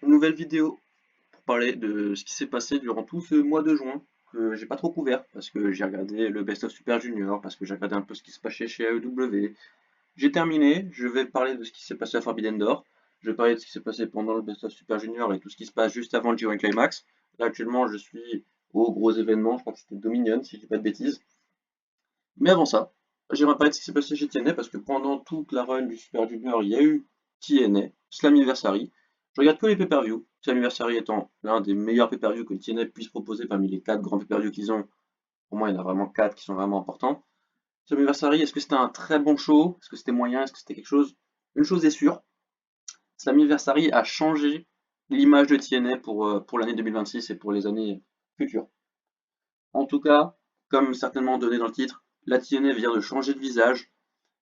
Une nouvelle vidéo pour parler de ce qui s'est passé durant tout ce mois de juin que j'ai pas trop couvert parce que j'ai regardé le Best of Super Junior, parce que j'ai regardé un peu ce qui se passait chez AEW. J'ai terminé, je vais parler de ce qui s'est passé à Forbidden Door, je vais parler de ce qui s'est passé pendant le Best of Super Junior et tout ce qui se passe juste avant le G1 Climax. Là actuellement je suis au gros événement, je crois que c'était Dominion si je dis pas de bêtises. Mais avant ça, j'aimerais parler de ce qui s'est passé chez TNA parce que pendant toute la run du Super Junior, il y a eu TNA, Slammiversary. Je regarde que les pay-per-view, Slammiversary étant l'un des meilleurs pay-per-view que TNA puisse proposer parmi les 4 grands pay-per-view qu'ils ont. Pour moi, il y en a vraiment 4 qui sont vraiment importants. Slammiversary, est-ce que c'était un très bon show? Est-ce que c'était moyen? Est-ce que c'était quelque chose? Une chose est sûre, Slammiversary a changé l'image de TNA pour l'année 2026 et pour les années futures. En tout cas, comme certainement donné dans le titre, la TNA vient de changer de visage.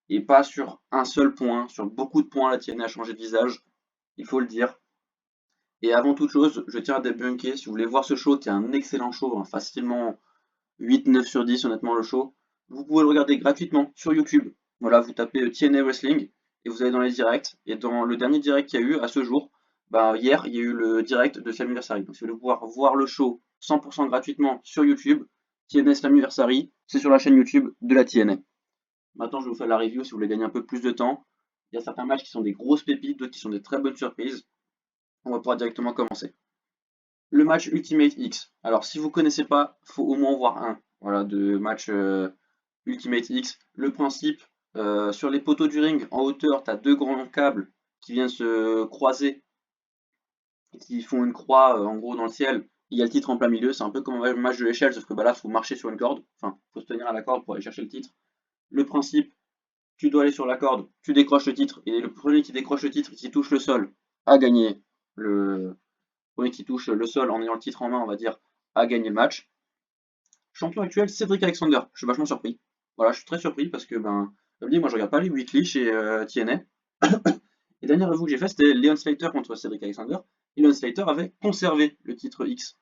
Et pas sur un seul point, sur beaucoup de points, la TNA a changé de visage, il faut le dire. Et avant toute chose, je tiens à débunker, si vous voulez voir ce show, qui est un excellent show, hein, facilement 8-9 sur 10 honnêtement le show, vous pouvez le regarder gratuitement sur YouTube. Voilà, vous tapez TNA Wrestling et vous allez dans les directs. Et dans le dernier direct qu'il y a eu à ce jour, bah, hier, il y a eu le direct de Slammiversary. Donc si vous voulez pouvoir voir le show 100% gratuitement sur YouTube, TNA Slammiversary, c'est sur la chaîne YouTube de la TNA. Maintenant, je vais vous faire la review si vous voulez gagner un peu plus de temps. Il y a certains matchs qui sont des grosses pépites, d'autres qui sont des très bonnes surprises. On va pouvoir directement commencer. Le match Ultimate X. Alors, si vous ne connaissez pas, il faut au moins en voir un. Voilà, de match Ultimate X. Le principe, sur les poteaux du ring, en hauteur, tu as deux grands câbles qui viennent se croiser, qui font une croix en gros dans le ciel. Il y a le titre en plein milieu. C'est un peu comme un match de l'échelle, sauf que bah, là, il faut marcher sur une corde. Enfin, il faut se tenir à la corde pour aller chercher le titre. Le principe, tu dois aller sur la corde, tu décroches le titre, et le premier qui décroche le titre, qui touche le sol, a gagné. Le premier qui touche le sol en ayant le titre en main, on va dire, a gagné le match. Champion actuel, Cédric Alexander. Je suis vachement surpris. Voilà, je suis très surpris parce que, ben, comme dit, moi je regarde pas les weekly chez TNA. Et dernière review que j'ai fait, c'était Leon Slater contre Cédric Alexander. Et Leon Slater avait conservé le titre X.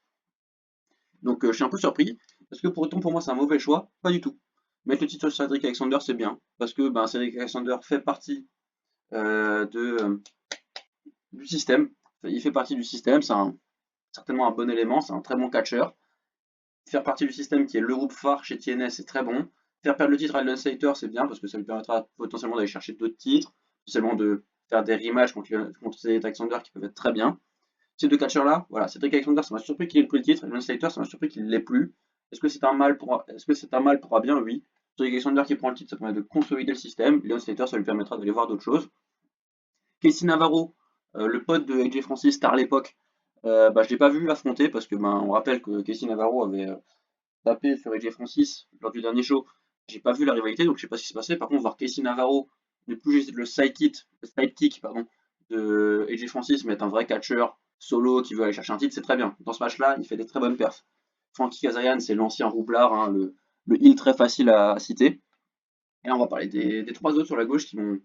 Donc je suis un peu surpris. Parce que pour autant, pour moi, c'est un mauvais choix. Pas du tout. Mettre le titre sur Cédric Alexander, c'est bien. Parce que ben, Cédric Alexander fait partie du système. Il fait partie du système, c'est certainement un bon élément, c'est un très bon catcheur. Faire partie du système qui est le groupe phare chez TNS, c'est très bon. Faire perdre le titre à Lance Slater, c'est bien parce que ça lui permettra potentiellement d'aller chercher d'autres titres, potentiellement de faire des rematchs contre Cedric Alexander qui peuvent être très bien. Ces deux catcheurs-là, voilà, Cedric Alexander, ça m'a surpris qu'il ait pris le titre, et Lance Slater, ça m'a surpris qu'il ne l'ait plus. Est-ce que c'est un mal pour un bien? Oui. Cedric Alexander qui prend le titre, ça permet de consolider le système. Leon Slater, ça lui permettra d'aller voir d'autres choses. Casey Navarro, le pote de AJ Francis, star à l'époque, bah, je ne l'ai pas vu affronter parce que ben, on rappelle que Casey Navarro avait tapé sur AJ Francis lors du dernier show. J'ai pas vu la rivalité donc je sais pas ce qui s'est passé. Par contre, voir Casey Navarro ne plus juste le sidekick pardon, de AJ Francis, mais être un vrai catcheur solo qui veut aller chercher un titre, c'est très bien. Dans ce match-là, il fait des très bonnes perfs. Frankie Kazarian, c'est l'ancien roublard, hein, le heel très facile à citer. Et là, on va parler des trois autres sur la gauche qui m'ont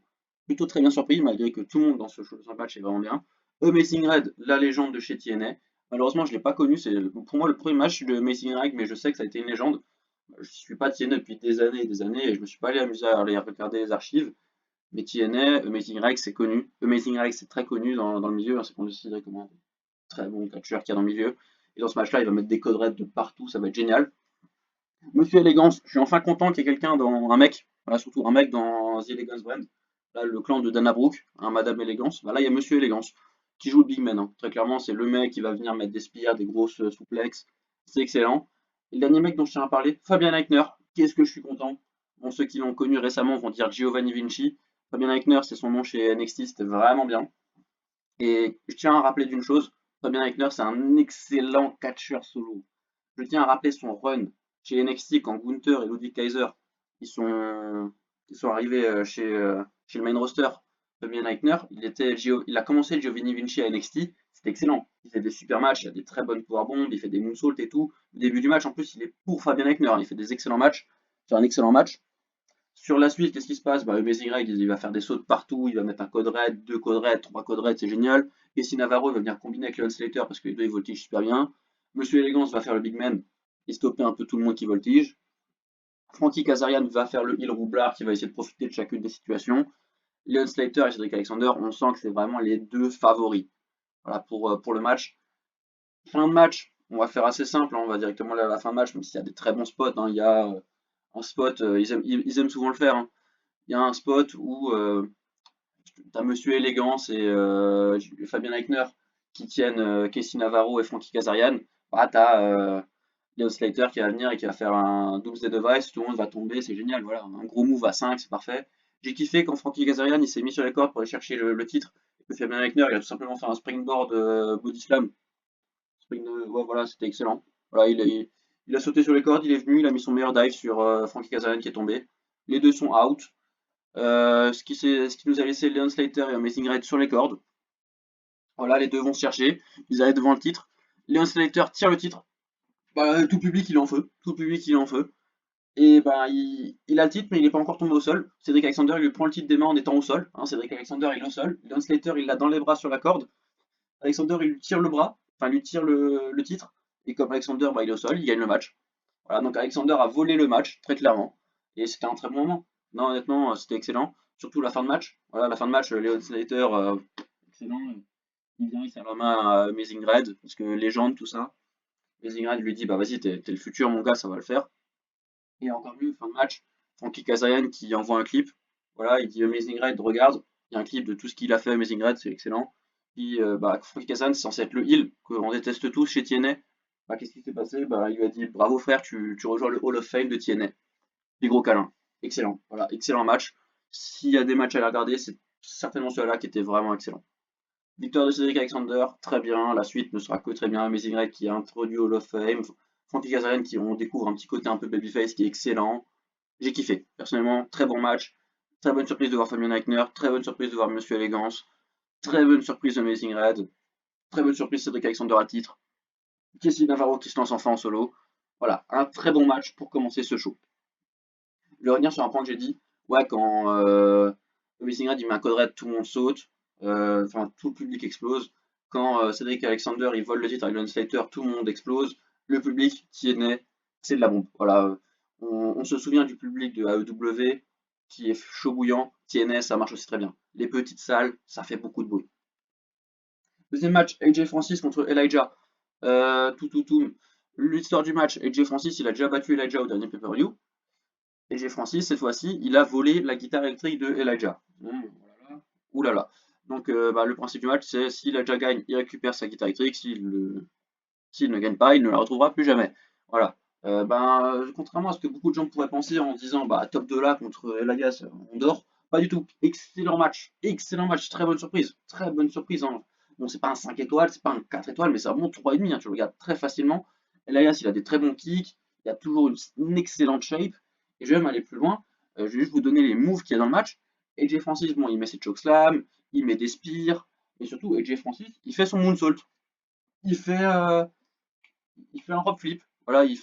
plutôt très bien surpris, malgré que tout le monde dans ce match est vraiment bien. Amazing Red, la légende de chez TNA. Malheureusement, je ne l'ai pas connu. C'est pour moi le premier match de Amazing Red, mais je sais que ça a été une légende. Je ne suis pas TNA depuis des années et des années, et je ne me suis pas allé amuser à aller regarder les archives. Mais TNA, Amazing Red, c'est connu. Amazing Red, c'est très connu dans le milieu. Hein, c'est considéré comme un très bon catcheur qu'il y a dans le milieu. Et dans ce match-là, il va mettre des codes raids de partout, ça va être génial. Monsieur Elegance, je suis enfin content qu'il y ait quelqu'un dans un mec, voilà, surtout un mec dans The Elegance Brand, là, le clan de Dana Brooke, hein, Madame Elegance, bah, là il y a Monsieur Elegance qui joue le big man, hein. Très clairement, c'est le mec qui va venir mettre des spires, des grosses souplexes, c'est excellent. Et le dernier mec dont je tiens à parler, Fabien Eichner, qu'est-ce que je suis content. Bon, ceux qui l'ont connu récemment vont dire Giovanni Vinci. Fabien Eichner, c'est son nom chez NXT, c'était vraiment bien. Et je tiens à rappeler d'une chose, Fabien Eichner, c'est un excellent catcheur solo. Je tiens à rappeler son run chez NXT quand Gunther et Ludwig Kaiser ils sont, ils sont arrivés chez le main roster. Fabien Eichner, il a commencé Giovanni Vinci à NXT, c'était excellent. Il fait des super matchs, il a des très bonnes powerbombs, il fait des moonsaults et tout. Au début du match, en plus, il est pour Fabien Eichner, il fait des excellents matchs. C'est un excellent match. Sur la suite, qu'est-ce qui se passe? Bah, Amazing Red, il va faire des sauts de partout, il va mettre un code red, deux codes red, trois codes red, c'est génial. Casey Navarro va venir combiner avec Leon Slater parce que les deux ils voltigent super bien. Monsieur Elegance va faire le big man et stopper un peu tout le monde qui voltige. Frankie Kazarian va faire le heel roublard qui va essayer de profiter de chacune des situations. Leon Slater et Cedric Alexander, on sent que c'est vraiment les deux favoris. voilà, pour le match. Fin de match, on va faire assez simple, hein, on va directement aller à la fin de match, même s'il y a des très bons spots, hein. Il y a un spot, ils aiment souvent le faire, hein. Il y a un spot où t'as Monsieur Élégance et Fabien Eichner qui tiennent Casey Navarro et Frankie Kazarian. Bah, t'as Leo Slater qui va venir et qui va faire un Doomsday Device, tout le monde va tomber, c'est génial, voilà. Un gros move à 5, c'est parfait. J'ai kiffé quand Frankie Kazarian il s'est mis sur les cordes pour aller chercher le titre, et que Fabien Eichner il a tout simplement fait un springboard body slam. Ouais, voilà, c'était excellent. Voilà, il a sauté sur les cordes, il est venu, il a mis son meilleur dive sur Frankie Kazarian qui est tombé. Les deux sont out. Ce qui nous a laissé Leon Slater et Amazing Red sur les cordes. Voilà, les deux vont se chercher. Ils arrivent devant le titre. Leon Slater tire le titre. Bah, tout le public il est en feu. Tout le public il est en feu. Et ben il a le titre, mais il n'est pas encore tombé au sol. Cédric Alexander il lui prend le titre des mains en étant au sol, hein. Cédric Alexander il est au sol. Leon Slater il l'a dans les bras sur la corde. Alexander il lui tire le bras, enfin lui tire le titre. Et comme Alexander bah, il est au sol, il gagne le match. Voilà, donc Alexander a volé le match, très clairement. Et c'était un très bon moment. Non, honnêtement, c'était excellent. Surtout la fin de match. Voilà, la fin de match, Leon Slater, excellent. Il vient, il serre la main à Amazing Red, parce que légende, tout ça. Amazing Red lui dit, bah vas-y, t'es le futur, mon gars, ça va le faire. Et encore mieux, fin de match, Frankie Kazarian qui envoie un clip. Voilà, il dit Amazing Red, regarde, il y a un clip de tout ce qu'il a fait, Amazing Red, c'est excellent. Puis bah, Frankie Kazarian, c'est censé être le heel, qu'on déteste tous chez TNA. Bah, qu'est-ce qui s'est passé? Bah, il lui a dit bravo frère, tu rejoins le Hall of Fame de TNA. Des gros câlins. Excellent. Voilà, excellent match. S'il y a des matchs à regarder, c'est certainement celui-là qui était vraiment excellent. Victoire de Cédric Alexander, très bien. La suite ne sera que très bien. Amazing Red qui a introduit Hall of Fame. Frankie Kazarian qui on découvre un petit côté un peu babyface qui est excellent. J'ai kiffé. Personnellement, très bon match. Très bonne surprise de voir Fabien Eichner. Très bonne surprise de voir Monsieur Élégance. Très bonne surprise de Amazing Red. Très bonne surprise Cédric Alexander à titre. Casey Navarro qui se lance enfin en solo. Voilà, un très bon match pour commencer ce show. Je vais revenir sur un point que j'ai dit. Ouais, quand Amazing Red il met un code red, tout le monde saute. Enfin, tout le public explose. Quand Cédric Alexander il vole le titre à Leon Slater, tout le monde explose. Le public qui est né, c'est de la bombe. Voilà. On se souvient du public de AEW qui est chaud bouillant. TNA, ça marche aussi très bien. Les petites salles, ça fait beaucoup de bruit. Deuxième match, AJ Francis contre Elijah. Tout. L'histoire du match, AJ Francis, il a déjà battu Elijah au dernier pay-per-view. AJ Francis, cette fois-ci, il a volé la guitare électrique de Elijah. Ouh là là. Donc, bah, le principe du match, c'est si Elijah gagne, il récupère sa guitare électrique. S'il ne gagne pas, il ne la retrouvera plus jamais. Voilà. Contrairement à ce que beaucoup de gens pourraient penser en se disant bah, top 2 là contre Elias, on dort. Pas du tout. Excellent match. Excellent match. Très bonne surprise. Très bonne surprise, hein. Bon, c'est pas un 5 étoiles, c'est pas un 4 étoiles, mais ça monte 3,5, hein. Tu le regardes très facilement. Elias, il a des très bons kicks. Il a toujours une excellente shape. Et je vais même aller plus loin. Je vais juste vous donner les moves qu'il y a dans le match. AJ Francis, bon, il met ses chokeslam, il met des spears. Et surtout, AJ Francis, il fait son moonsault. Il fait, euh, il fait un rope flip. Voilà, il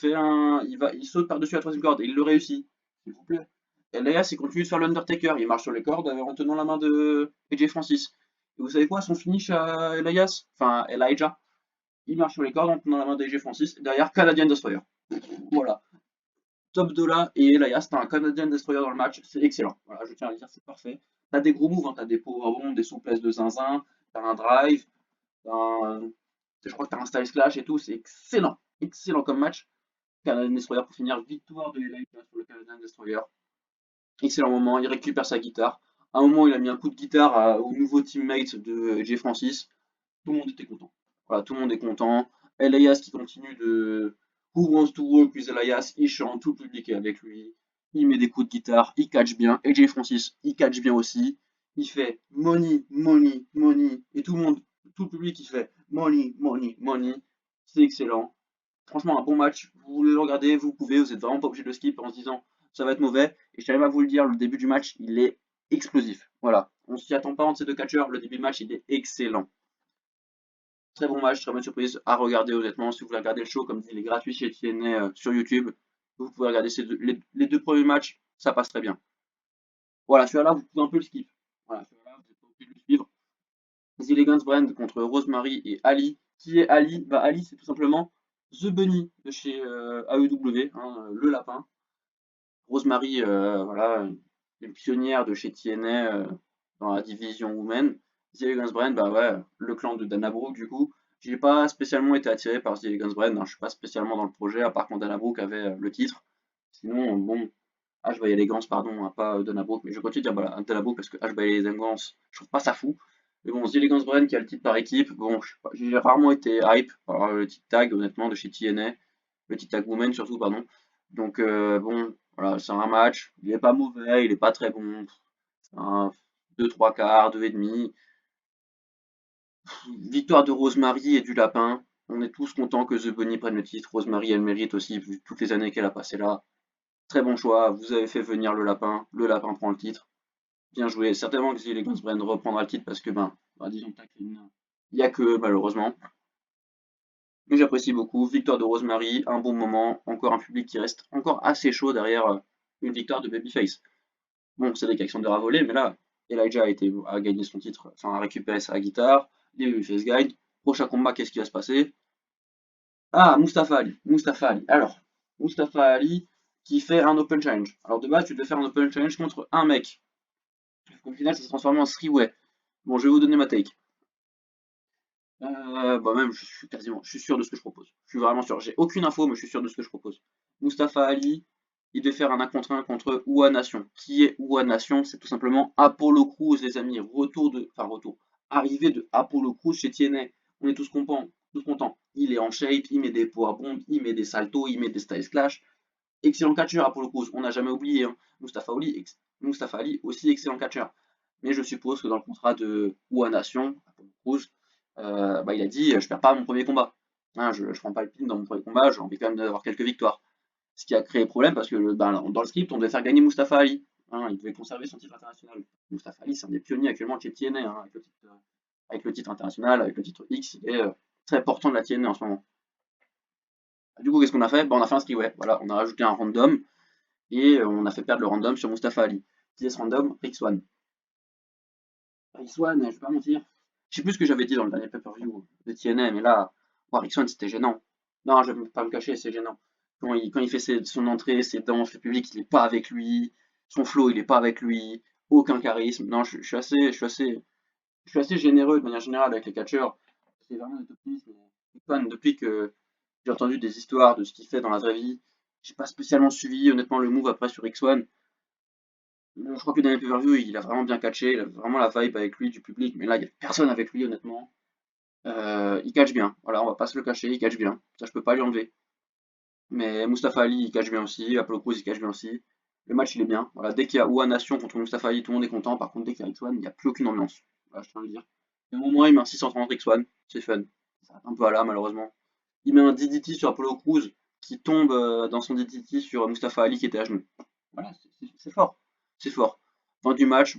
saute par-dessus la troisième corde et il le réussit. S'il vous plaît. Elias, il continue de faire l'Undertaker. Il marche sur les cordes en tenant la main de AJ Francis. Et vous savez quoi, son finish à Elias, enfin Elijah, il marche sur les cordes en tenant la main d'AJ Francis. Derrière, Canadian Destroyer. Voilà. Top 2 là, et Elias, t'as un Canadian Destroyer dans le match. C'est excellent. Voilà, je tiens à le dire, c'est parfait. T'as des gros moves, hein, t'as des powerbombs, des souplesses de zinzin, t'as un drive, je crois que t'as un Style Clash et tout. C'est excellent. Excellent comme match. Canadian Destroyer pour finir, victoire de Elijah sur le Canadian Destroyer. Excellent moment, il récupère sa guitare. À un moment, il a mis un coup de guitare au nouveau teammate de Jay Francis. Tout le monde était content. Voilà, tout le monde est content. Elias qui continue de Who wants to walk with Elias, il chante, tout le public est avec lui. Il met des coups de guitare, il catch bien. AJ Francis, il catch bien aussi. Il fait money, money, money. Et tout le monde, tout le public, il fait money, money, money. C'est excellent. Franchement, un bon match. Vous voulez le regarder, vous pouvez. Vous n'êtes vraiment pas obligé de le skip en se disant ça va être mauvais. Et je tiens à vous le dire, le début du match, il est explosif. Voilà. On s'y attend pas entre ces deux catcheurs. Le début du match, il est excellent. Très bon match, très bonne surprise à regarder honnêtement. Si vous voulez regarder le show, comme dit, il est gratuit chez TNA sur YouTube. Vous pouvez regarder les deux premiers matchs, ça passe très bien. Voilà, celui-là, vous pouvez un peu le skip. Voilà, celui-là, vous n'êtes pas obligé de le suivre. The Elegance Brand contre Rosemary et Ali. Qui est Ali? Bah, Ali, c'est tout simplement The Bunny de chez AEW, hein, le lapin. Rosemary, voilà, une pionnière de chez TNA dans la division Women. The Elegance Brand, bah ouais, le clan de Dana Brooke, du coup. J'ai pas spécialement été attiré par The Elegance Brand, hein, je suis pas spécialement dans le projet, à part quand Dana Brooke avait le titre. Sinon, bon, H by Elegance, pardon, hein, pas Dana Brooke, mais je continue de dire voilà, Dana Brooke parce que H by Elegance, je trouve pas ça fou. Mais bon, The Elegance Brand qui a le titre par équipe, bon, je sais pas, j'ai rarement été hype par le titre tag, honnêtement, de chez TNA, le titre tag woman surtout, pardon. Donc, bon, voilà, c'est un match, il est pas mauvais, il est pas très bon, c'est un 2-3 quarts, 2,5. Victoire de Rosemary et du Lapin. On est tous contents que The Bunny prenne le titre. Rosemary, elle mérite aussi, vu toutes les années qu'elle a passées là. Très bon choix, vous avez fait venir le Lapin prend le titre. Bien joué. Certainement que The Elegance Brand reprendra le titre parce que, disons que il n'y a que malheureusement. Mais j'apprécie beaucoup. Victoire de Rosemary, un bon moment. Encore un public qui reste encore assez chaud derrière une victoire de Babyface. Bon, c'est vrai qu'Alexander a volé, mais là, Elijah a gagné son titre, enfin a récupéré sa guitare, les Babyface Guide. Prochain combat, qu'est-ce qui va se passer? Ah, Mustafa Ali. Mustafa Ali. Alors, Mustafa Ali qui fait un Open Challenge. Alors de base, tu devais faire un Open Challenge contre un mec. Au final, ça s'est transformé en three-way. Bon, je vais vous donner ma take. Même, je suis sûr de ce que je propose. Je suis vraiment sûr. J'ai aucune info, mais je suis sûr de ce que je propose. Mustafa Ali, il devait faire un 1 contre 1 contre Oua Nation. Qui est Oua Nation? C'est tout simplement Apollo Crews, les amis. Retour. Arrivée de Apollo Crews chez TNA. On est tous contents. Tous contents. Il est en shape, il met des power bombs, il met des saltos, il met des styles clash. Excellent catcheur Apollo Crews. On n'a jamais oublié. Hein. Mustafa Ali, aussi excellent catcheur. Mais je suppose que dans le contrat de Oua Nation, Apollo Crews, il a dit je perds pas mon premier combat. Hein, je prends pas le pin dans mon premier combat, j'ai envie quand même d'avoir quelques victoires. Ce qui a créé problème parce que dans le script, on devait faire gagner Mustafa Ali. Hein, il devait conserver son titre international. Mustafa Ali, c'est un des pionniers actuellement chez TNA, hein, avec le titre international, avec le titre X, il est très important de la TNA en ce moment. Du coup, qu'est-ce qu'on a fait? On a fait un freeway. Voilà, on a rajouté un random et on a fait perdre le random sur Mustafa Ali. Qui est ce random? Rick Swan. Rick Swan, je vais pas mentir. Je sais plus ce que j'avais dit dans le dernier pay-per-view de TNA, mais là, Rick Swan, c'était gênant. Non, je vais pas me cacher, c'est gênant. Quand il fait son entrée, ses danses, le public, il est pas avec lui. Son flow, il est pas avec lui. Aucun charisme. Non, je suis assez généreux de manière générale avec les catcheurs. C'est vraiment des optimistes. Rick Swan, depuis que j'ai entendu des histoires de ce qu'il fait dans la vraie vie, j'ai pas spécialement suivi, honnêtement, le move après sur Rick Swan. Je crois que dans les pay-per-view, il a vraiment bien catché, il a vraiment la vibe avec lui, du public, mais là, il n'y a personne avec lui, honnêtement. Il catch bien, voilà, on va pas se le cacher, il catch bien, ça je peux pas lui enlever. Mais Mustafa Ali, il catch bien aussi, Apollo Crews, il catch bien aussi. Le match, il est bien. Voilà, dès qu'il y a Oua Nation contre Mustafa Ali, tout le monde est content. Par contre, dès qu'il y a X1, il n'y a plus aucune ambiance. Voilà, je tiens à le dire. Et au moins, il met un 630 X1, c'est fun. Ça reste un peu à la, malheureusement. Il met un DDT sur Apollo Crews qui tombe dans son DDT sur Mustafa Ali qui était à genoux. Voilà, c'est fort. C'est fort. Fin du match,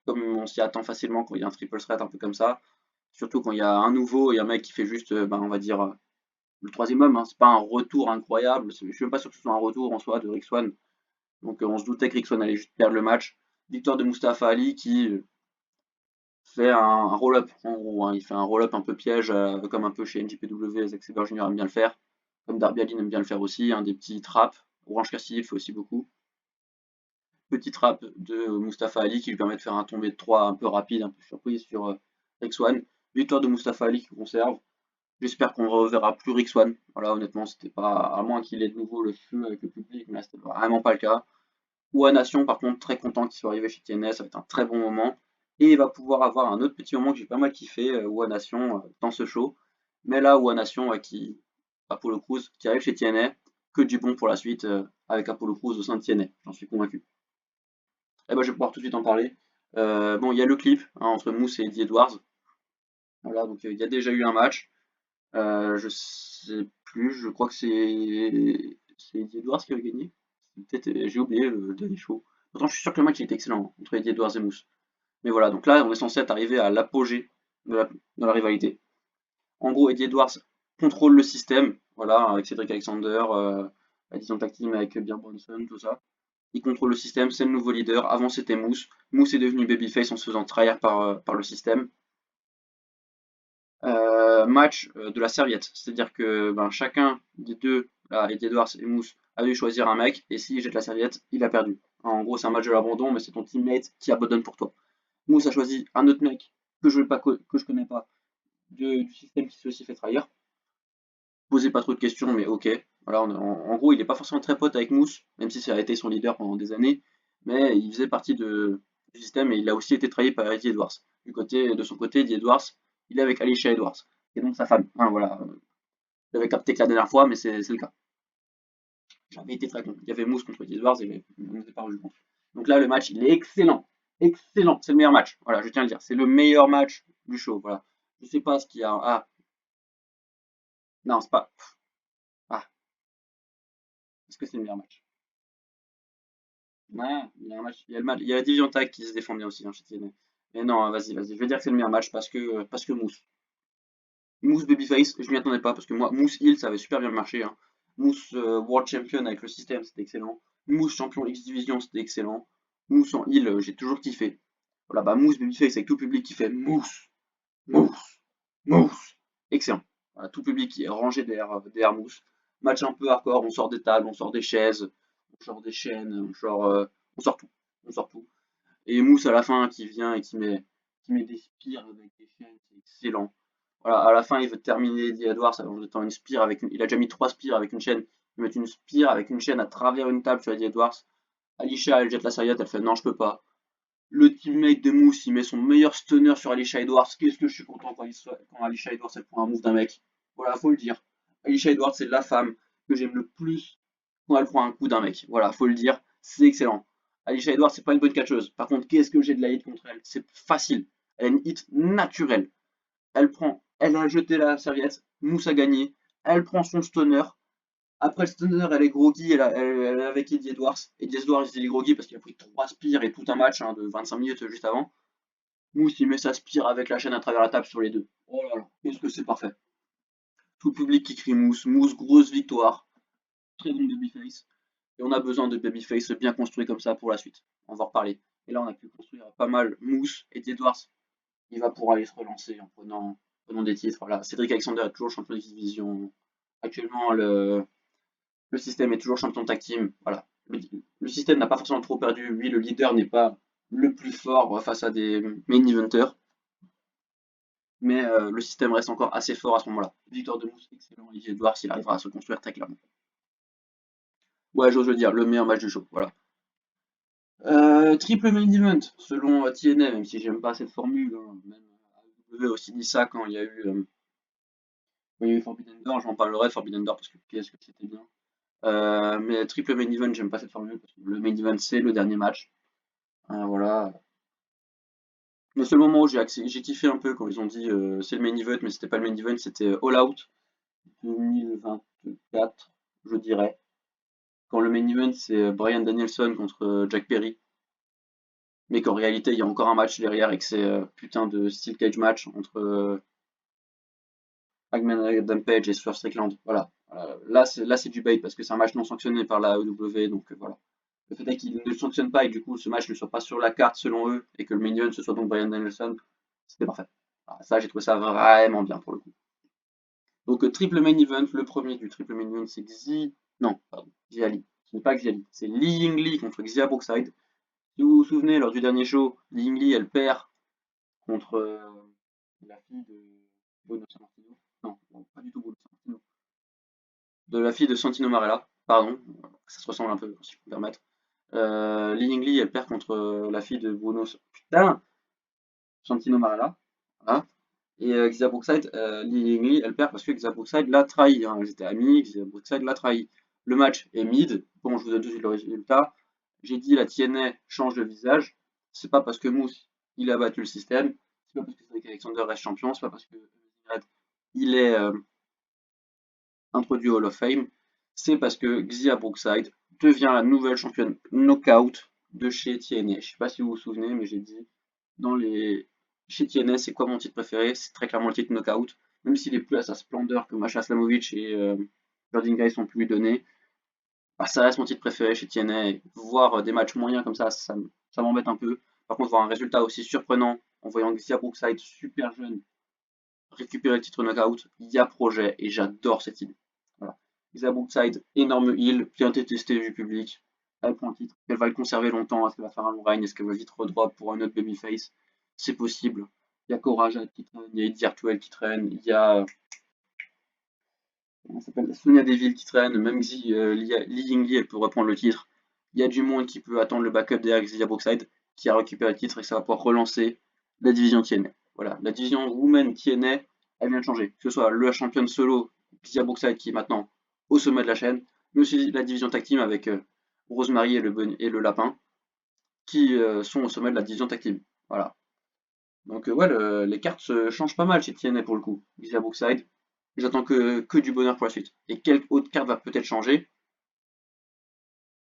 comme on s'y attend facilement quand il y a un triple threat un peu comme ça, surtout quand il y a un nouveau et un mec qui fait juste, on va dire, le troisième homme, hein, c'est pas un retour incroyable, je suis même pas sûr que ce soit un retour en soi de Rick Swan, donc on se doutait que Rick Swan allait juste perdre le match. Victoire de Mustafa Ali qui fait un roll-up en gros, hein, il fait un roll-up un peu piège, comme un peu chez NJPW, Zack Sabre Jr. aime bien le faire, comme Darby Allin aime bien le faire aussi, des petits traps, Orange Cassidy le fait aussi beaucoup. Petit trap de Mustafa Ali qui lui permet de faire un tombé de 3 un peu rapide, un peu surprise sur Rick Swan. Victoire de Mustafa Ali qui conserve. J'espère qu'on reverra plus Rick Swan. Voilà, honnêtement, c'était pas. À moins qu'il ait de nouveau le feu avec le public, mais là, c'était vraiment pas le cas. Oua Nation, par contre, très content qu'il soit arrivé chez TNS, ça va être un très bon moment. Et il va pouvoir avoir un autre petit moment que j'ai pas mal kiffé, Oua Nation, dans ce show. Mais là, Oua Nation, Apollo Crews, qui arrive chez TNA, que du bon pour la suite, avec Apollo Crews au sein de TNA, j'en suis convaincu. Et ben, je vais pouvoir tout de suite en parler. Bon, il y a le clip hein, entre Moose et Eddie Edwards. Voilà, donc il y a déjà eu un match. Je sais plus, je crois que c'est Eddie Edwards qui a gagné. Peut-être, j'ai oublié le dernier show. Pourtant, je suis sûr que le match il était excellent hein, entre Eddie Edwards et Moose. Mais voilà, donc là, on est censé être arrivé à l'apogée de la rivalité. En gros, Eddie Edwards contrôle le système, voilà, avec Cedric Alexander, disons tag team avec Beer Bronson, tout ça. Il contrôle le système, c'est le nouveau leader. Avant, c'était Moose. Moose est devenu babyface en se faisant trahir par le système. Match de la serviette, c'est-à-dire que chacun des deux, là, Eddie Edwards et Moose, a dû choisir un mec, et s'il jette la serviette, il a perdu. En gros, c'est un match de l'abandon, mais c'est ton teammate qui abandonne pour toi. Moose a choisi un autre mec que je connais pas du système qui s'est aussi fait trahir. Posez pas trop de questions, mais ok. Voilà, en gros, il est pas forcément très pote avec Mousse, même si ça a été son leader pendant des années, mais il faisait partie du système et il a aussi été trahi par Eddie Edwards. De son côté, Eddie Edwards, il est avec Alicia Edwards, et donc sa femme. Enfin, voilà, j'avais capté que la dernière fois, mais c'est le cas. J'avais été très con. Il y avait Mousse contre Eddie Edwards et on n'était pas revu contre. Donc là, le match, il est excellent. Excellent. C'est le meilleur match. Voilà, je tiens à le dire. C'est le meilleur match du show. Voilà. Je sais pas ce qu'il y a. Ah, non, c'est pas. Ah, est-ce que c'est le meilleur match? Ouais, il y a un match. Il y a la division tag qui se défend bien aussi, hein, chez TNA. Mais non, vas-y, vas-y. Je vais dire que c'est le meilleur match parce que Mousse. Mousse Babyface, je m'y attendais pas parce que moi, Mousse Hill, ça avait super bien marché, hein. Mousse World Champion avec le système, c'était excellent. Mousse Champion X Division, c'était excellent. Mousse en Hill, j'ai toujours kiffé. Voilà, bah Mousse Babyface avec tout le public qui fait Mousse, Mousse, Mousse. Excellent. Voilà, tout le public qui est rangé derrière Mousse. Match un peu hardcore, on sort des tables, on sort des chaises, on sort des chaînes, on sort tout. On sort tout. Et Mousse à la fin qui vient et qui met des spires avec des chaînes, c'est excellent. Voilà, à la fin, il veut terminer Eddie Edwards en mettant une spire il a déjà mis 3 spires avec une chaîne. Il met une spire avec une chaîne à travers une table sur Eddie Edwards. Alicia, elle jette la serviette, elle fait non, je peux pas. Le teammate de Mousse, il met son meilleur stunner sur Alicia Edwards. Qu'est-ce que je suis content quand Alicia Edwards, elle prend un move d'un mec. Voilà, faut le dire. Alicia Edwards, c'est la femme que j'aime le plus quand elle prend un coup d'un mec. Voilà, faut le dire. C'est excellent. Alicia Edwards, c'est pas une bonne catcheuse. Par contre, qu'est-ce que j'ai de la hit contre elle? C'est facile. Elle a une hit naturelle. Elle a jeté la serviette. Mousse a gagné. Elle prend son stunner. Après le stunner, elle est groggy, elle est avec Eddie Edwards. Eddie Edwards, il est groggy parce qu'il a pris 3 spires et tout un match, hein, de 25 minutes juste avant. Mousse, il met sa spire avec la chaîne à travers la table sur les deux. Oh là là, qu'est-ce que c'est parfait. Tout le public qui crie Mousse. Mousse, grosse victoire. Très bon babyface. Et on a besoin de babyface bien construit comme ça pour la suite. On va en reparler. Et là, on a pu construire pas mal Mousse. Eddie Edwards, il va pouvoir aller se relancer en prenant des titres. Voilà. Cédric Alexander est toujours champion de division. Actuellement, le système est toujours champion de tag team. Voilà. Le système n'a pas forcément trop perdu. Lui, le leader n'est pas le plus fort face à des main eventers. Mais le système reste encore assez fort à ce moment-là. Victoire de Mousse, excellent. Et de voir s'il arrivera à se construire très clairement. Ouais, j'ose le dire, le meilleur match du show. Voilà. Triple main event, selon TNA, même si j'aime pas cette formule. Hein, même AEW a aussi dit ça quand il y a eu Forbidden Door. J'en parlerai de Forbidden Door parce que qu'est-ce que c'était bien. Mais triple main event, j'aime pas cette formule parce que le main event c'est le dernier match. Voilà. Le seul moment où j'ai kiffé un peu quand ils ont dit c'est le main event, mais c'était pas le main event, c'était All Out 2024, je dirais. Quand le main event c'est Bryan Danielson contre Jack Perry, mais qu'en réalité il y a encore un match derrière et que c'est putain de steel cage match entre Hangman Adam Page et Swerve Strickland. Voilà. Là c'est du bait parce que c'est un match non sanctionné par la AEW, donc voilà. Le fait est qu'ils ne le sanctionnent pas et que du coup ce match ne soit pas sur la carte selon eux et que le main event ce soit donc Bryan Danielson, c'était parfait. Voilà, ça j'ai trouvé ça vraiment bien pour le coup. Donc triple main event, le premier du triple main event c'est Non, pardon, Xia Li. Ce n'est pas Xia Li, c'est Li Yingli contre Xia Brookside. Si vous vous souvenez, lors du dernier show, Li Yingli elle perd contre la fille de Bruno Sammartino. Non, pas du tout Bruno Sammartino. De la fille de Santino Marella, pardon, ça se ressemble un peu, si je peux me permettre. Li Yingli elle perd contre la fille de Bruno. Putain, Santino Marella. Voilà. Et Xia Brookside, Li Yingli, elle perd parce que Xia Brookside l'a trahi. Hein. Ils étaient amis, Xia Brookside l'a trahi. Le match est mid. Bon, je vous donne tout de suite le résultat. J'ai dit la TNA change de visage. C'est pas parce que Moose il a battu le système. C'est pas parce que Cedric Alexander reste champion. C'est pas parce que il est introduit au Hall of Fame. C'est parce que Xia Brookside devient la nouvelle championne knockout de chez TNA. Je sais pas si vous vous souvenez, mais j'ai dit dans les chez TNS, c'est quoi mon titre préféré? C'est très clairement le titre Knockout. Même s'il est plus à sa splendeur que Masha Slamovich et Jordan Grace ont pu lui donner, bah, ça reste mon titre préféré chez TNA. Et voir des matchs moyens comme ça m'embête un peu. Par contre, voir un résultat aussi surprenant en voyant Xia Brookside super jeune récupérer le titre Knockout, il y a projet et j'adore cette idée. Voilà. Xia Brookside, énorme heal, bien détestée du public. Elle prend le titre. Elle va le conserver longtemps. Est-ce qu'elle va faire un long règne? Est-ce qu'elle va vite redrop pour un autre babyface? C'est possible. Il y a Korajat qui traîne, il y a Eddie Hartwell qui traîne, il y a comment ça s'appelle, Sonia Deville qui traîne, même si Li Yingli elle peut reprendre le titre. Il y a du monde qui peut attendre le backup derrière Xia Brookside, qui a récupéré le titre et ça va pouvoir relancer la division TNA. Voilà, la division Women TNA, elle vient de changer. Que ce soit le championne solo, Xia Brookside qui est maintenant au sommet de la chaîne, mais aussi la division tag team avec Rosemary et le Lapin, qui sont au sommet de la division tag team. Voilà. Donc ouais, les cartes se changent pas mal chez TNA pour le coup. Xia Brookside, j'attends que du bonheur pour la suite. Et quelle autre carte va peut-être changer?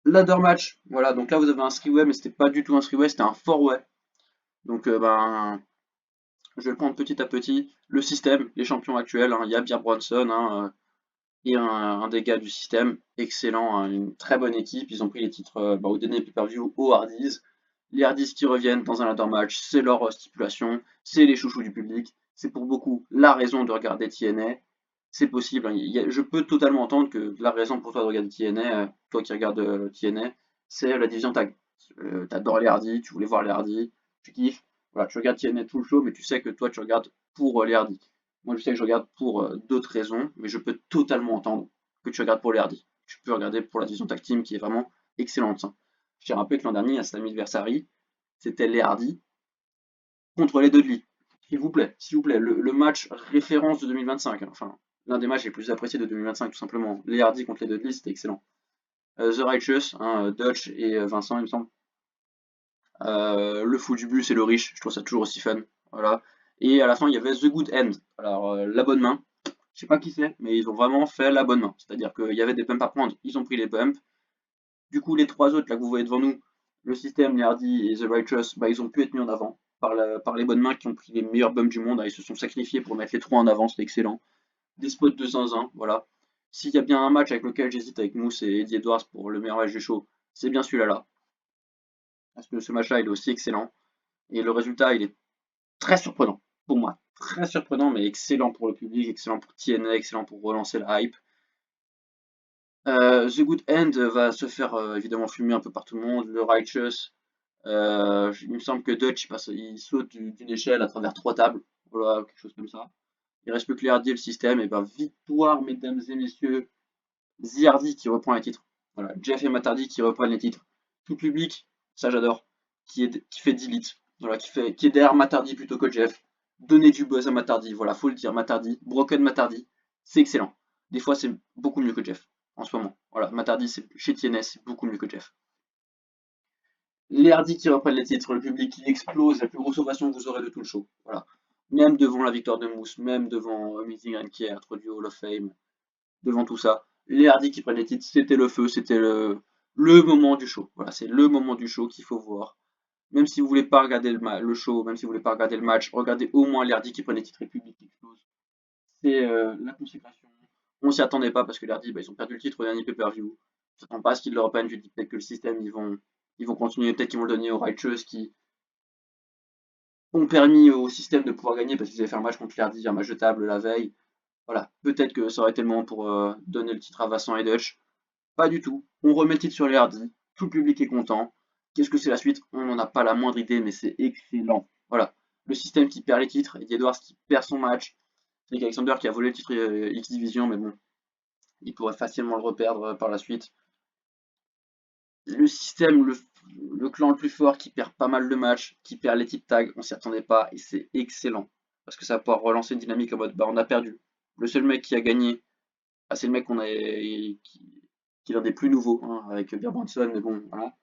Ladder match, voilà, donc là vous avez un three-way, mais c'était pas du tout un three-way, c'était un four-way. Donc ben, je vais le prendre petit à petit. Le système, les champions actuels, hein, il y a Bear Bronson et un des gars du système, excellent, hein, une très bonne équipe. Ils ont pris les titres bah, au dernier pay-per-view aux Hardys. Les Hardys qui reviennent dans un ladder match, c'est leur stipulation, c'est les chouchous du public, c'est pour beaucoup la raison de regarder TNA. C'est possible, hein, je peux totalement entendre que la raison pour toi de regarder TNA, toi qui regardes TNA, c'est la division tag. T'adores les Hardys, tu voulais voir les Hardys, tu kiffes. Voilà, tu regardes TNA tout le show, mais tu sais que toi tu regardes pour les Hardys. Moi je sais que je regarde pour d'autres raisons, mais je peux totalement entendre que tu regardes pour les Hardys. Tu peux regarder pour la division tag team qui est vraiment excellente, hein. Je t'ai rappelé que l'an dernier, à Slammiversary, c'était les Hardys contre les Dudley. S'il vous plaît, le match référence de 2025, hein. Enfin, l'un des matchs les plus appréciés de 2025, tout simplement. Les Hardys contre les Dudley, c'était excellent. The Righteous, hein, Dutch et Vincent, il me semble. Le fou du bus et le riche, je trouve ça toujours aussi fun. Voilà. Et à la fin, il y avait The Good End. Alors, la bonne main, je sais pas qui c'est, mais ils ont vraiment fait la bonne main. C'est-à-dire qu'il y avait des pumps à prendre, ils ont pris les pumps. Du coup, les trois autres là que vous voyez devant nous, le système, les Hardy et The Righteous, bah, ils ont pu être mis en avant par les bonnes mains qui ont pris les meilleurs bumps du monde. Hein, ils se sont sacrifiés pour mettre les trois en avant, c'était excellent. Des spots de zinzin, voilà. S'il y a bien un match avec lequel j'hésite avec Mousse et Eddie Edwards pour le meilleur match du show, c'est bien celui-là là. Parce que ce match-là, il est aussi excellent. Et le résultat, il est très surprenant pour moi. Très surprenant, mais excellent pour le public, excellent pour TNA, excellent pour relancer la hype. The Good End va se faire évidemment fumer un peu par tout le monde. Le Righteous, il me semble que Dutch il saute d'une échelle à travers trois tables. Voilà, quelque chose comme ça. Il reste plus que les Hardy et le système. Et ben victoire, mesdames et messieurs. The Hardy qui reprend les titres. Voilà, Jeff et Matt Hardy qui reprennent les titres. Tout public, ça j'adore. Qui fait delete. Voilà, qui est derrière Matt Hardy plutôt que Jeff. Donnez du buzz à Matt Hardy. Voilà, faut le dire. Matt Hardy, Broken Matt Hardy, c'est excellent. Des fois, c'est beaucoup mieux que Jeff en ce moment. Voilà, Matt Hardy, chez TNS, c'est beaucoup mieux que Jeff. Les Hardy qui reprennent les titres, le public qui explose, la plus grosse ovation que vous aurez de tout le show. Voilà. Même devant la victoire de Moose, même devant Amazing Rank qui est introduit au Hall of Fame, devant tout ça. Les Hardy qui prennent les titres, c'était le feu, c'était le moment du show. Voilà, c'est le moment du show qu'il faut voir. Même si vous voulez pas regarder le show, même si vous voulez pas regarder le match, regardez au moins les Hardy qui prennent les titres et le public qui explose. C'est la consécration. On s'y attendait pas parce que les Hardy, bah, ils ont perdu le titre au dernier pay-per-view. Je m'attends pas à ce qu'ils le reprennent. Je dis peut-être que le système, ils vont continuer. Peut-être qu'ils vont le donner aux Righteous qui ont permis au système de pouvoir gagner parce qu'ils avaient fait un match contre les Hardy, un match de table la veille. Voilà, peut-être que ça aurait été le moment pour donner le titre à Vincent et Dutch. Pas du tout. On remet le titre sur les Hardy. Tout le public est content. Qu'est-ce que c'est la suite? On n'en a pas la moindre idée, mais c'est excellent. Voilà. Le système qui perd les titres, Eddie Edwards qui perd son match, Nick Alexander qui a volé le titre X Division, mais bon, il pourrait facilement le reperdre par la suite. Le système, le clan le plus fort qui perd pas mal de matchs, qui perd les titres tag, on s'y attendait pas et c'est excellent. Parce que ça va pouvoir relancer une dynamique en mode bah on a perdu. Le seul mec qui a gagné, bah, c'est le mec qui est l'un des plus nouveaux, hein, avec Bear Bronson, mais bon, voilà.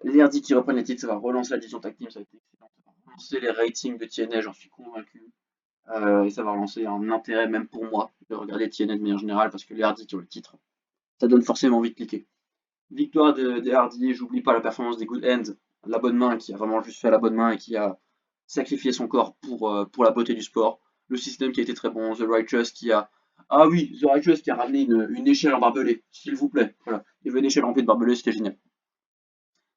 Les Hardy qui reprennent les titres, ça va relancer la division tag team, ça va être excellent. Ça va relancer les ratings de TNA, j'en suis convaincu. Et ça va relancer un intérêt même pour moi de regarder TNA de manière générale parce que les Hardy qui ont le titre, ça donne forcément envie de cliquer. Victoire des Hardy, j'oublie pas la performance des Good Ends, la bonne main qui a vraiment juste fait la bonne main et qui a sacrifié son corps pour la beauté du sport. Le système qui a été très bon, The Righteous qui a. Ah oui, The Righteous qui a ramené une échelle en barbelé, s'il vous plaît. Voilà. Il y avait une échelle remplie de barbelés, c'était génial.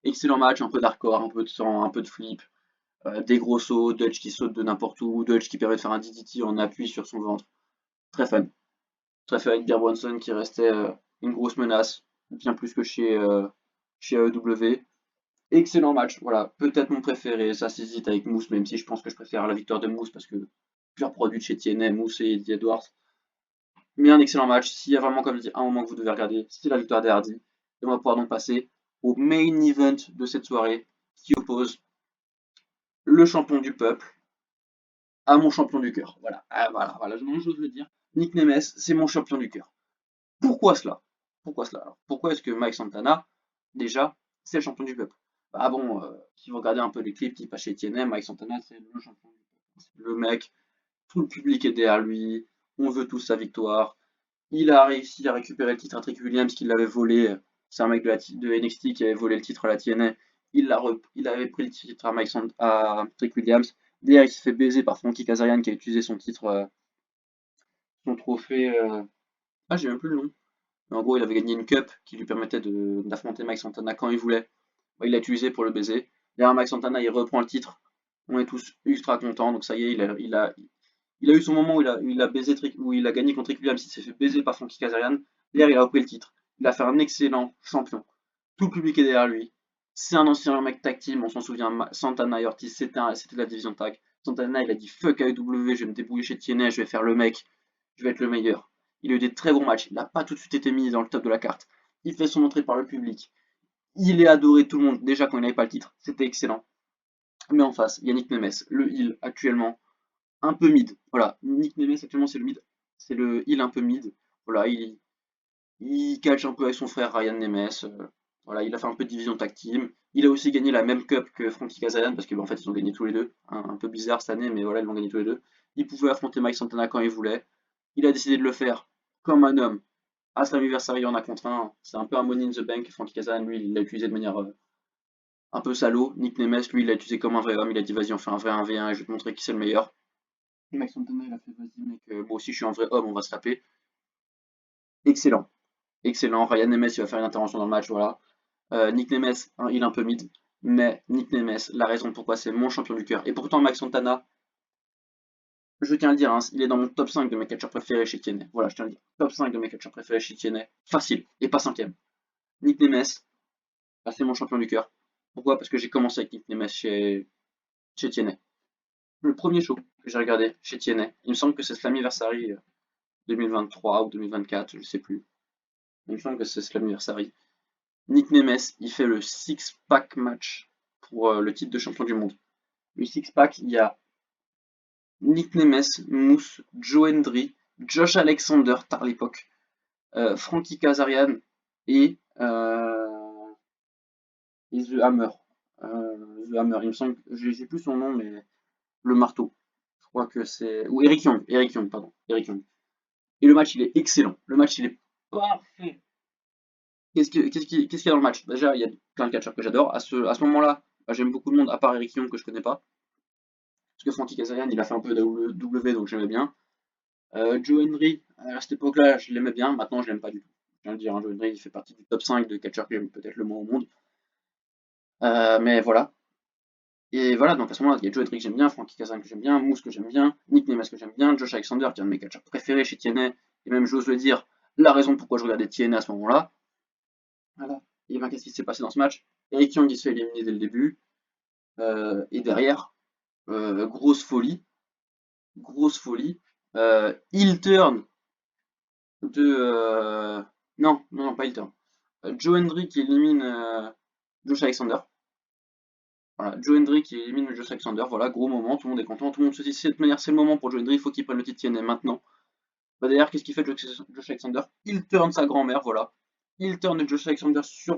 Excellent match, un peu d'hardcore, un peu de sang, un peu de flip, des gros sauts, Dutch qui saute de n'importe où, Dutch qui permet de faire un DDT en appui sur son ventre. Très fun. Très fun avec Bear Bronson qui restait une grosse menace, bien plus que chez AEW. Excellent match, voilà, peut-être mon préféré, ça s'hésite avec Mousse, même si je pense que je préfère la victoire de Mousse parce que pur produit de chez TNA, Mousse et Eddie Edwards. Mais un excellent match, s'il y a vraiment, comme je dis, un moment que vous devez regarder, c'est la victoire des Hardy. Et on va pouvoir donc passer au main event de cette soirée, qui oppose le champion du peuple à mon champion du cœur. Voilà, ah, voilà, j'ose le dire. Nick Nemes, c'est mon champion du cœur. Pourquoi cela? Pourquoi cela? Alors, pourquoi est-ce que Mike Santana, déjà, c'est le champion du peuple? Ah bon, si vous regardez un peu les clips qui passent chez TNM, Mike Santana, c'est le champion du peuple. C'est le mec, tout le public est derrière lui, on veut tous sa victoire. Il a réussi à récupérer le titre à Trick Williams qui l'avait volé. C'est un mec de NXT qui avait volé le titre à la TNA. Il avait pris le titre à Trick Williams. Derrière, il s'est fait baiser par Frankie Kazarian qui a utilisé son titre, son trophée. Ah, j'ai même plus le nom. Mais en gros, il avait gagné une cup qui lui permettait d'affronter Mike Santana quand il voulait. Bah, il l'a utilisé pour le baiser. Derrière Mike Santana, il reprend le titre. On est tous ultra contents. Donc ça y est, il a eu son moment où il a baisé où il a gagné contre Rick Williams. Il s'est fait baiser par Frankie Kazarian. Derrière, il a repris le titre. Il a fait un excellent champion. Tout le public est derrière lui. C'est un ancien mec tag team, on s'en souvient. Santana et Ortiz, c'était la division tag. Santana, il a dit fuck AEW, je vais me débrouiller chez TNA, je vais faire le mec, je vais être le meilleur. Il a eu des très bons matchs. Il n'a pas tout de suite été mis dans le top de la carte. Il fait son entrée par le public. Il est adoré tout le monde, déjà quand il n'avait pas le titre. C'était excellent. Mais en face, Yannick Nemes, le heel actuellement, un peu mid. Voilà, Nick Nemes actuellement c'est le mid. C'est le heel un peu mid. Voilà, il catch un peu avec son frère Ryan Nemes. Voilà, il a fait un peu de division tag team. Il a aussi gagné la même cup que Frankie Kazarian parce qu'en fait ils ont gagné tous les deux. Un peu bizarre cette année, mais voilà, ils l'ont gagné tous les deux. Il pouvait affronter Mike Santana quand il voulait. Il a décidé de le faire comme un homme. À Slammiversary, il en a contre un. C'est un peu un Money in the Bank. Frankie Kazarian, lui, il l'a utilisé de manière un peu salaud. Nick Nemes, lui, il l'a utilisé comme un vrai homme. Il a dit vas-y, on fait un vrai 1v1 et je vais te montrer qui c'est le meilleur. Et Mike Santana, il a fait vas-y, mec, moi aussi je suis un vrai homme, on va se taper. Excellent. Excellent. Ryan Nemes, il va faire une intervention dans le match, voilà. Nick Nemes, hein, il est un peu mid, mais Nick Nemes, la raison pourquoi c'est mon champion du cœur. Et pourtant, Max Santana, je tiens à le dire, hein, il est dans mon top 5 de mes catcheurs préférés chez TNA. Voilà, je tiens à le dire. Top 5 de mes catcheurs préférés chez TNA. Facile, et pas cinquième. Nick Nemes, bah, c'est mon champion du cœur. Pourquoi? Parce que j'ai commencé avec Nick Nemes chez TNA. Le premier show que j'ai regardé chez TNA, il me semble que c'est Slammiversary 2023 ou 2024, je sais plus. Il me semble que c'est Slammiversary. Nick Nemes, il fait le six-pack match pour le titre de champion du monde. Le six-pack, il y a Nick Nemes, Moose, Joe Hendry, Josh Alexander, tard l'époque, Frankie Kazarian et, The Hammer. The Hammer, il me semble, j'ai plus son nom, mais le marteau. Je crois que c'est. Ou Eric Young, pardon. Eric Young. Et le match, il est excellent. Le match, il est parfait. Qu'est-ce qu'il y a dans le match? Déjà, il y a plein de catcheurs que j'adore. À ce moment-là, bah, j'aime beaucoup de monde, à part Eric Young que je connais pas. Parce que Frankie Kazarian, il a fait un peu de W, donc j'aimais bien. Joe Hendry, à cette époque-là, je l'aimais bien. Maintenant, je l'aime pas du tout. Je viens de dire, hein, Joe Hendry, il fait partie du top 5 de catcheurs que j'aime peut-être le moins au monde. Mais voilà. Et voilà, donc à ce moment-là, il y a Joe Hendry que j'aime bien, Frankie Kazarian que j'aime bien, Moose que j'aime bien, Nick Nemes que j'aime bien, Josh Alexander qui est un de mes catcheurs préférés chez TNA, et même j'ose le dire, la raison pourquoi je regardais TNA à ce moment-là. Voilà. Et bien qu'est-ce qui s'est passé dans ce match? Eric Young il se fait éliminer dès le début, et derrière, grosse folie, grosse folie. Heel turn de. Non, pas heel turn. Joe Hendry qui élimine Josh Alexander. Voilà, Joe Hendry qui élimine Josh Alexander. Voilà, gros moment, tout le monde est content. Tout le monde se dit, de cette manière, c'est le moment pour Joe Hendry, il faut qu'il prenne le titre TNA maintenant. Bah d'ailleurs, qu'est-ce qu'il fait Josh Alexander? Il turn sa grand-mère, voilà. Il turn Josh Alexander sur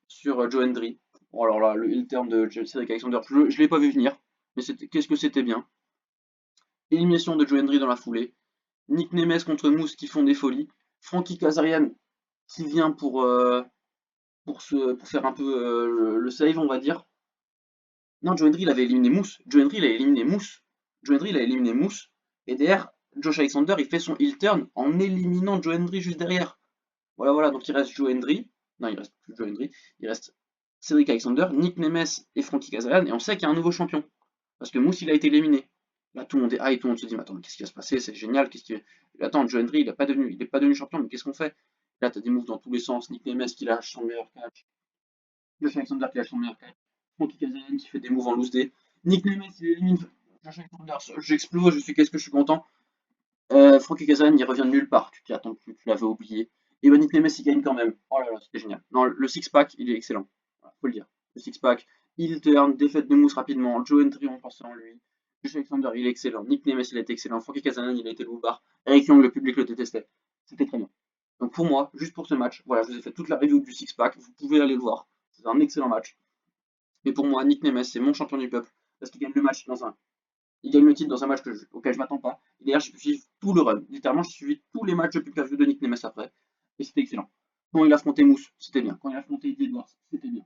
Joe Hendry. Bon, alors là, le heel turn de Cedric Alexander, je l'ai pas vu venir, mais qu'est-ce que c'était bien. Élimination de Joe Hendry dans la foulée. Nick Nemes contre Moose qui font des folies. Frankie Kazarian qui vient pour faire un peu le save, on va dire. Non, Joe Hendry il avait éliminé Moose. Joe Hendry il a éliminé Moose. Joe Hendry il a éliminé Moose. Et derrière, Josh Alexander il fait son heel turn en éliminant Joe Hendry juste derrière. Voilà, donc il reste Joe Hendry. Non, il reste plus Joe Hendry. Il reste Cedric Alexander, Nick Nemes et Frankie Kazarian. Et on sait qu'il y a un nouveau champion. Parce que Moose il a été éliminé. Là, tout le monde est high, tout le monde se dit, mais attends, qu'est-ce qui va se passer? C'est génial. Attends, Joe Hendry, il n'est pas devenu champion, mais qu'est-ce qu'on fait? Là, t'as des moves dans tous les sens. Nick Nemes qui lâche son meilleur catch. Josh Alexander qui lâche son meilleur catch. Frankie Kazarian qui fait des moves en loose day. Nick Nemeth il élimine Josh Alexander. J'explose, je suis qu'est-ce que je suis content. Frankie Kazarian il revient de nulle part. Tu t'y attends plus, tu l'avais oublié. Et ben Nick Nemeth il gagne quand même. Oh là là, c'était génial. Non, le six-pack il est excellent. Voilà, faut le dire. Le six-pack, il turn, défaite de mousse rapidement. Joe Hendry on pensait en lui. Josh Alexander il est excellent. Nick Nemeth il a été excellent. Frankie Kazarian il a été loubar. Eric Young, le public le détestait. C'était très bien. Donc pour moi, juste pour ce match, voilà, je vous ai fait toute la review du six-pack. Vous pouvez aller le voir. C'est un excellent match. Et pour moi, Nick Nemeth, c'est mon champion du peuple. Parce qu'il gagne le match dans un. Il gagne le titre dans un match auquel je m'attends pas. Et d'ailleurs, j'ai pu suivre tout le run. Littéralement, j'ai suivi tous les matchs de pay-per-view de Nick Nemeth après. Et c'était excellent. Quand il affrontait Mousse, c'était bien. Quand il affrontait Eddie Edwards, c'était bien.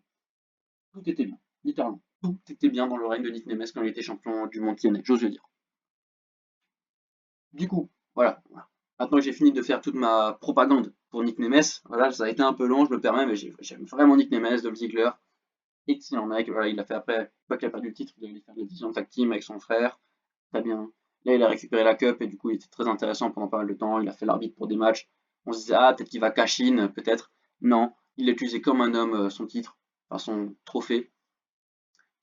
Tout était bien. Littéralement. Tout était bien dans le règne de Nick Nemeth quand il était champion du monde TNA, j'ose le dire. Du coup, voilà. Maintenant que j'ai fini de faire toute ma propagande pour Nick Nemeth, voilà, ça a été un peu long, je me permets, mais j'aime vraiment Nick Nemeth, Dolph Ziggler. Excellent mec, voilà, il a fait après, pas qu'il a perdu le titre, il allait faire des divisions tag team avec son frère, très bien. Là, il a récupéré la cup et du coup, il était très intéressant pendant pas mal de temps. Il a fait l'arbitre pour des matchs. On se disait, ah, peut-être qu'il va cash in, peut-être. Non, il l'a utilisé comme un homme, son titre, enfin son trophée.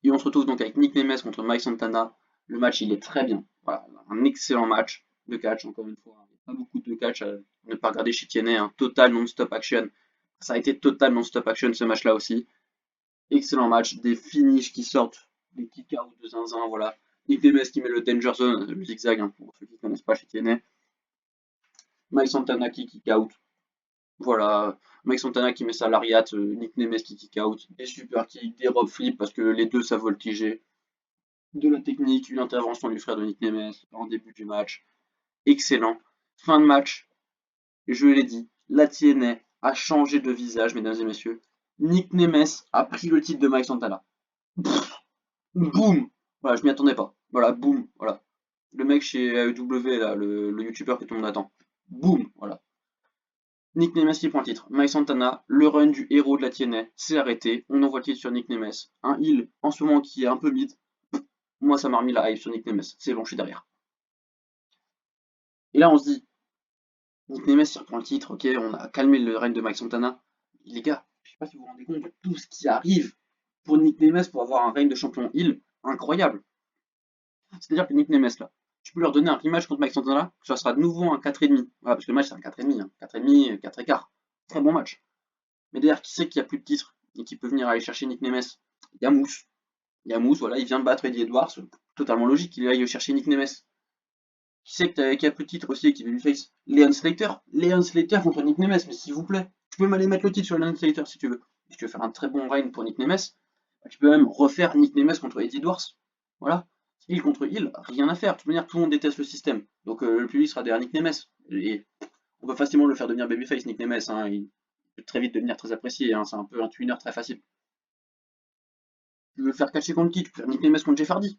Et on se retrouve donc avec Nick Nemeth contre Mike Santana. Le match, il est très bien. Voilà, un excellent match de catch, encore une fois. Il n'y a pas beaucoup de catch à ne pas regarder chez TNA, un total non-stop action. Ça a été total non-stop action ce match-là aussi. Excellent match, des finishes qui sortent, des kick-outs de zinzin, voilà. Nick Nemeth qui met le Danger Zone, le zigzag, hein, pour ceux qui ne connaissent pas chez TNA. Mike Santana qui kick-out, voilà. Mike Santana qui met sa lariat, Nick Nemeth qui kick-out, des super kicks, des rope flips parce que les deux savent voltiger, de la technique, une intervention du frère de Nick Nemeth en début du match. Excellent. Fin de match, je l'ai dit, la TNA a changé de visage, mesdames et messieurs. Nick Nemeth a pris le titre de Mike Santana. Boum! Voilà, je m'y attendais pas. Voilà, boum, voilà. Le mec chez AEW, là, le youtubeur que tout le monde attend. Boum, voilà. Nick Nemeth qui prend le titre. Mike Santana, le run du héros de la TNA, c'est arrêté. On envoie le titre sur Nick Nemeth. Un heel en ce moment qui est un peu mid. Moi, ça m'a remis la hype sur Nick Nemeth. C'est bon, je suis derrière. Et là, on se dit, Nick Nemeth, il reprend le titre, ok, on a calmé le règne de Mike Santana. Les gars, je sais pas si vous vous rendez compte de tout ce qui arrive pour Nick Nemeth pour avoir un règne de champion heel incroyable. C'est-à-dire que Nick Nemeth, là, tu peux leur donner un rematch contre Mike Santana, ça sera de nouveau un 4,5. Voilà, parce que le match, c'est un 4,5. Hein. 4,5, 4 écarts. Très bon match. Mais derrière, qui sait qu'il n'y a plus de titre et qui peut venir aller chercher Nick Nemeth? Il y a Mousse. Il y a Mousse, voilà, il vient de battre Eddie Edwards. Totalement logique qu'il aille chercher Nick Nemeth. Qui sait qu'il n'y a plus de titre aussi et qui veut lui face Leon Slater? Leon Slater contre Nick Nemeth, mais s'il vous plaît. Tu peux même aller mettre le titre sur Leon Slater si tu veux. Si tu veux faire un très bon règne pour Nick Nemeth, tu peux même refaire Nick Nemeth contre Eddie Edwards. Voilà. Heal contre heal, rien à faire. De toute manière, tout le monde déteste le système. Donc le public sera derrière Nick Nemeth. Et on peut facilement le faire devenir babyface, Nick Nemeth. Hein. Il peut très vite devenir très apprécié. Hein. C'est un peu un twinner très facile. Tu veux le faire catcher contre qui? Tu peux faire Nick Nemeth contre Jeff Hardy.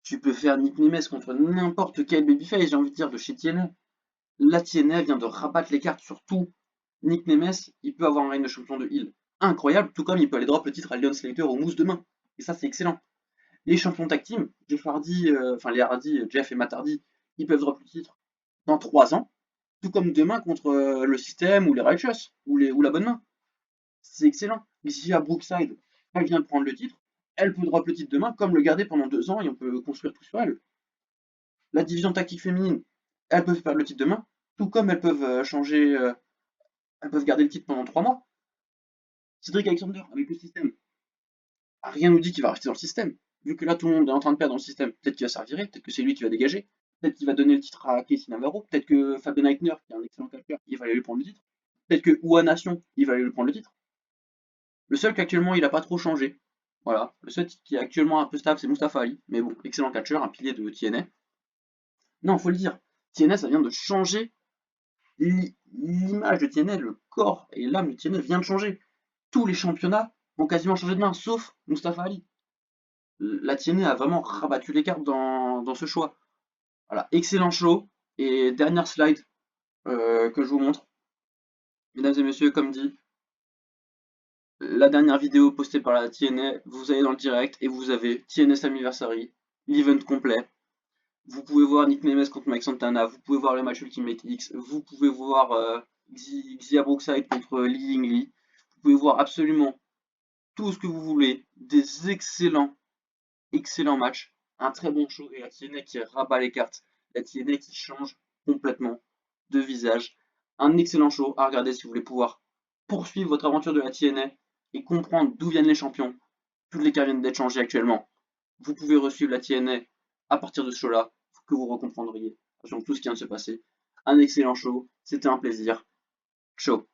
Tu peux faire Nick Nemeth contre n'importe quel babyface, j'ai envie de dire, de chez TNA. La TNA vient de rabattre les cartes sur tout. Nick Nemeth, il peut avoir un règne de champion de heal incroyable, tout comme il peut aller drop le titre à Leon Slater au mousse demain. Et ça, c'est excellent. Les champions tag team, Jeff Hardy, enfin les Hardy, Jeff et Matt Hardy, ils peuvent drop le titre dans 3 ans, tout comme demain contre le système ou les Righteous ou la bonne main. C'est excellent. Xia Brookside, elle vient de prendre le titre, elle peut drop le titre demain, comme le garder pendant 2 ans et on peut construire tout sur elle. La division tactique féminine, elles peuvent perdre le titre demain, tout comme elles peuvent changer, elles peuvent garder le titre pendant 3 mois. Cédric Alexander avec le système, rien nous dit qu'il va rester dans le système. Vu que là tout le monde est en train de perdre dans le système, peut-être qu'il va se faire virer, peut-être que c'est lui qui va dégager, peut-être qu'il va donner le titre à Casey Navarro, peut-être que Fabien Eichner, qui est un excellent catcheur, il va aller lui prendre le titre, peut-être que Oua Nation, il va aller lui prendre le titre. Le seul qu'actuellement il n'a pas trop changé, voilà, le seul qui est actuellement un peu stable c'est Mustafa Ali, mais bon, excellent catcheur, un pilier de TNA. Non, faut le dire, TNA ça vient de changer l'image de TNA, le corps et l'âme de TNA vient de changer. Tous les championnats ont quasiment changé de main, sauf Mustafa Ali. La TNA a vraiment rabattu les cartes dans ce choix. Voilà, excellent show. Et dernière slide que je vous montre. Mesdames et messieurs, comme dit, la dernière vidéo postée par la TNA, vous allez dans le direct et vous avez TNS Anniversary, l'event complet. Vous pouvez voir Nick Nemeth contre Mike Santana, vous pouvez voir le match Ultimate X, vous pouvez voir Xia Brookside contre Lee Ying Lee. Vous pouvez voir absolument tout ce que vous voulez, des excellents matchs, un très bon show et la TNA qui rabat les cartes, la TNA qui change complètement de visage. Un excellent show à regarder si vous voulez pouvoir poursuivre votre aventure de la TNA et comprendre d'où viennent les champions. Toutes les cartes viennent d'être changées actuellement. Vous pouvez resuivre la TNA à partir de ce show-là, que vous recomprendriez sur tout ce qui vient de se passer. Un excellent show, c'était un plaisir. Ciao.